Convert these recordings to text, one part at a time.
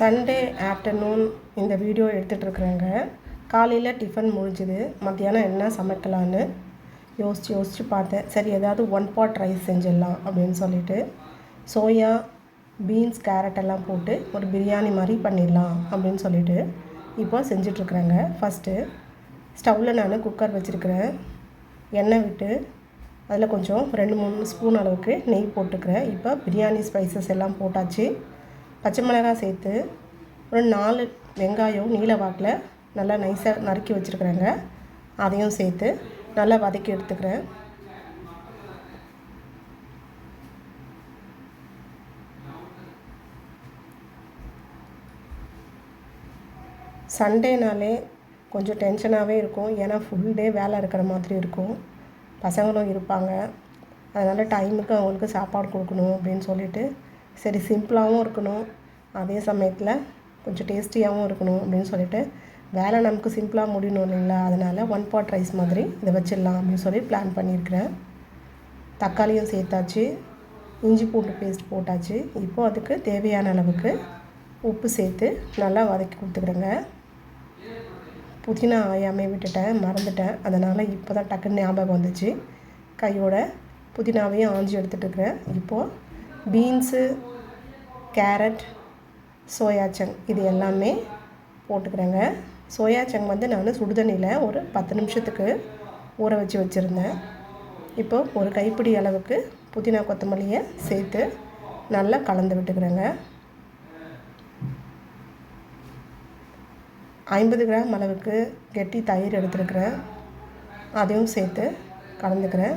Sunday afternoon இந்த video எடுத்துகிட்ருக்குறேங்க. காலையில் tiffin முடிஞ்சுது. மத்தியானம் என்ன சமைக்கலான்னு யோசித்து பார்த்தேன். சரி ஏதாவது ஒன் பாட் ரைஸ் செஞ்சிடலாம் அப்படின்னு சொல்லிட்டு சோயா, பீன்ஸ், கேரட் எல்லாம் போட்டு ஒரு பிரியாணி மாதிரி பண்ணிடலாம் அப்படின்னு சொல்லிட்டு இப்போ செஞ்சிட்ருக்குறேங்க. ஃபஸ்ட்டு ஸ்டவ்வில் நான் குக்கர் வச்சுருக்கிறேன். எண்ணெய் விட்டு அதில் கொஞ்சம் 2-3 ஸ்பூன் அளவுக்கு நெய் போட்டுக்கிறேன். இப்போ பிரியாணி ஸ்பைசஸ் எல்லாம் போட்டாச்சு. பச்சை மிளகாய் சேர்த்து ஒரு 4 வெங்காயம் நீல வாக்கில் நல்லா நைஸாக நறுக்கி வச்சுருக்குறேங்க. அதையும் சேர்த்து நல்லா வதக்கி எடுத்துக்கிறேன். சண்டேனாலே கொஞ்சம் டென்ஷனாகவே இருக்கும். ஏன்னா ஃபுல் டே வேலை இருக்கிற மாதிரி இருக்கும். பசங்களும் இருப்பாங்க. அதனால் டைமுக்கு அவங்களுக்கு சாப்பாடு கொடுக்கணும் அப்படின்னு சொல்லிட்டு சரி சிம்பிளாகவும் இருக்கணும், அதே சமயத்தில் கொஞ்சம் டேஸ்டியாகவும் இருக்கணும் அப்படின்னு சொல்லிட்டு வேலை நமக்கு சிம்பிளாக முடியணும் இல்லைங்களா. அதனால் ஒன் பாட் ரைஸ் மாதிரி இதை வச்சிடலாம் அப்படின்னு சொல்லி பிளான் பண்ணியிருக்கிறேன். தக்காளியும் சேர்த்தாச்சு, இஞ்சி பூண்டு பேஸ்ட் போட்டாச்சு. இப்போது அதுக்கு தேவையான அளவுக்கு உப்பு சேர்த்து நல்லா வதக்கி கொடுத்துக்கிறேங்க. புதினா ஆயாமே விட்டுட்டேன், மறந்துட்டேன். அதனால் இப்போ தான் டக்குன்னு ஞாபகம் வந்துச்சு. கையோட புதினாவையும் ஆஞ்சி எடுத்துகிட்ருக்கிறேன். இப்போது பீன்ஸு, கேரட், சோயா சங்க் இது எல்லாமே போட்டுக்கிறேங்க. சோயா சங்க் வந்து நான் சுடுதண்ணியில் ஒரு 10 நிமிஷத்துக்கு ஊற வச்சுருந்தேன். இப்போது ஒரு கைப்பிடி அளவுக்கு புதினா கொத்தமல்லியை சேர்த்து நல்லா கலந்து விட்டுக்கிறேங்க. 50 கிராம் அளவுக்கு கெட்டி தயிர் எடுத்துருக்கிறேன். அதையும் சேர்த்து கலந்துக்கிறேன்.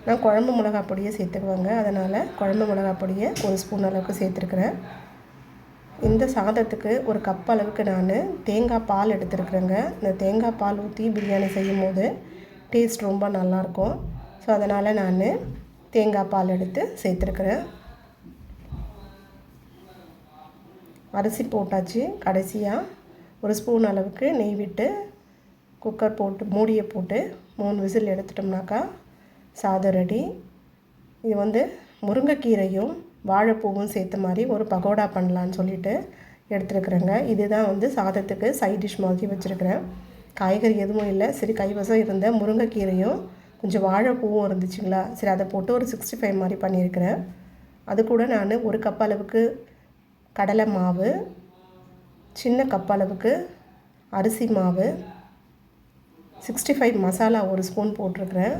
நான் குழம்பு மிளகாய் பொடியை சேர்த்துக்குவேங்க. அதனால் குழம்பு மிளகாய் பொடியை 1 ஸ்பூன் அளவுக்கு சேர்த்துருக்குறேன். இந்த சாதத்துக்கு ஒரு கப் அளவுக்கு நான் தேங்காய் பால் எடுத்துருக்குறேங்க. இந்த தேங்காய் பால் ஊற்றி பிரியாணி செய்யும் போது டேஸ்ட் ரொம்ப நல்லாயிருக்கும். ஸோ அதனால் நான் தேங்காய் பால் எடுத்து சேர்த்துருக்குறேன். அரிசி போட்டாச்சு. கடைசியாக 1 ஸ்பூன் அளவுக்கு நெய் விட்டு குக்கர் போட்டு மூடியை போட்டு 3 விசில் எடுத்துட்டோம்னாக்கா சாதம் ரெடி. இது வந்து முருங்கைக்கீரையும் வாழைப்பூவும் சேர்த்த மாதிரி ஒரு பகோடா பண்ணலான்னு சொல்லிட்டு எடுத்துருக்குறேங்க. இதுதான் வந்து சாதத்துக்கு சைட் டிஷ் மாதிரி வச்சுருக்கிறேன். காய்கறி எதுவும் இல்லை, சரி கைவசம் இருந்த முருங்கைக்கீரையும் கொஞ்சம் வாழைப்பூவும் இருந்துச்சுங்களா, சரி அதை போட்டு ஒரு 65 மாதிரி பண்ணியிருக்கிறேன். அது கூட நான் 1 கப் அளவுக்கு கடலை மாவு, சின்ன கப் அளவுக்கு அரிசி மாவு, 65 மசாலா 1 ஸ்பூன் போட்டிருக்கிறேன்.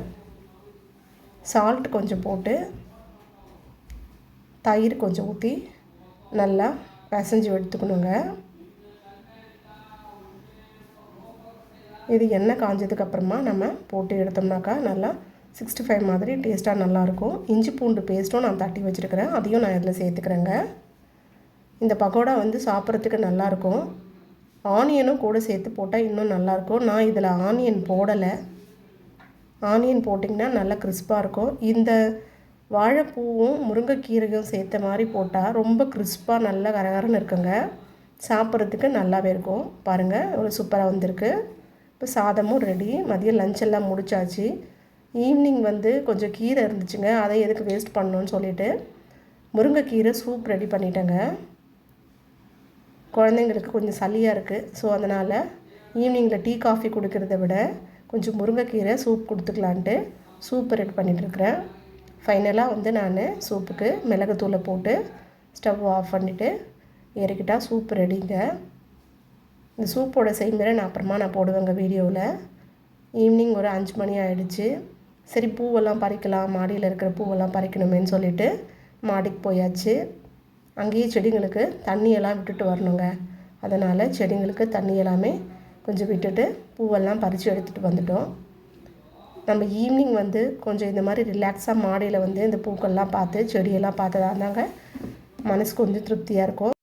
சால்ட் கொஞ்சம் போட்டு தயிர் கொஞ்சம் ஊற்றி நல்லா பிசைஞ்சு எடுத்துக்கணுங்க. இது எண்ணெய் காஞ்சதுக்கப்புறமா நம்ம போட்டு எடுத்தோம்னாக்கா நல்லா 65 மாதிரி டேஸ்ட்டாக நல்லாயிருக்கும். இஞ்சி பூண்டு பேஸ்ட்டும் நான் தட்டி வச்சுருக்கிறேன், அதையும் நான் இதில் சேர்த்துக்கிறேங்க. இந்த பக்கோடா வந்து சாப்பிட்றதுக்கு நல்லாயிருக்கும். ஆனியனும் கூட சேர்த்து போட்டால் இன்னும் நல்லாயிருக்கும். நான் இதில் ஆனியன் போடலை. ஆனியன் போட்டிங்கன்னா நல்லா கிறிஸ்பாக இருக்கும். இந்த வாழைப்பூவும் முருங்கைக்கீரையும் சேர்த்த மாதிரி போட்டால் ரொம்ப கிறிஸ்பாக நல்லா கரகரன்னு இருக்குங்க. சாப்பிட்றதுக்கு நல்லாவே இருக்கும். பாருங்கள் எவ்வளோ சூப்பராக வந்திருக்கு. இப்போ சாதமும் ரெடி. மதியம் லஞ்செல்லாம் முடிச்சாச்சு. ஈவினிங் வந்து கொஞ்சம் கீரை இருந்துச்சுங்க, அதை எதுக்கு வேஸ்ட் பண்ணணும்னு சொல்லிவிட்டு முருங்கைக்கீரை சூப் ரெடி பண்ணிட்டேங்க. குழந்தைங்களுக்கு கொஞ்சம் சளியாக இருக்குது. ஸோ அதனால் ஈவினிங்கில் டீ காஃபி குடிக்கிறத விட கொஞ்சம் முருங்கைக்கீரை சூப் கொடுத்துக்கலான்ட்டு சூப் ரெடி பண்ணிகிட்ருக்கிறேன். ஃபைனலாக வந்து நான் சூப்புக்கு மிளகுத்தூளை போட்டு ஸ்டவ் ஆஃப் பண்ணிவிட்டு இறக்கிட்டால் சூப் ரெடிங்க. இந்த சூப்போட செய்முறை நான் அப்புறமா போடுவேங்க வீடியோவில். ஈவினிங் ஒரு 5 மணி ஆகிடுச்சு. சரி பூவெல்லாம் பறிக்கலாம், மாடியில் இருக்கிற பூவெல்லாம் பறிக்கணுமேன்னு சொல்லிவிட்டு மாடிக்கு போயாச்சு. அங்கேயே செடிங்களுக்கு தண்ணியெல்லாம் விட்டுட்டு வரணுங்க. அதனால் செடிங்களுக்கு தண்ணி எல்லாமே கொஞ்சம் விட்டுட்டு பூவெல்லாம் பறித்து எடுத்துகிட்டு வந்துட்டோம். நம்ம ஈவினிங் வந்து கொஞ்சம் இந்த மாதிரி ரிலாக்ஸாக மாடியில் வந்து இந்த பூக்கள்லாம் பார்த்து செடியெல்லாம் பார்த்ததா இருந்தாங்க மனசு கொஞ்சம் திருப்தியாக இருக்கும்.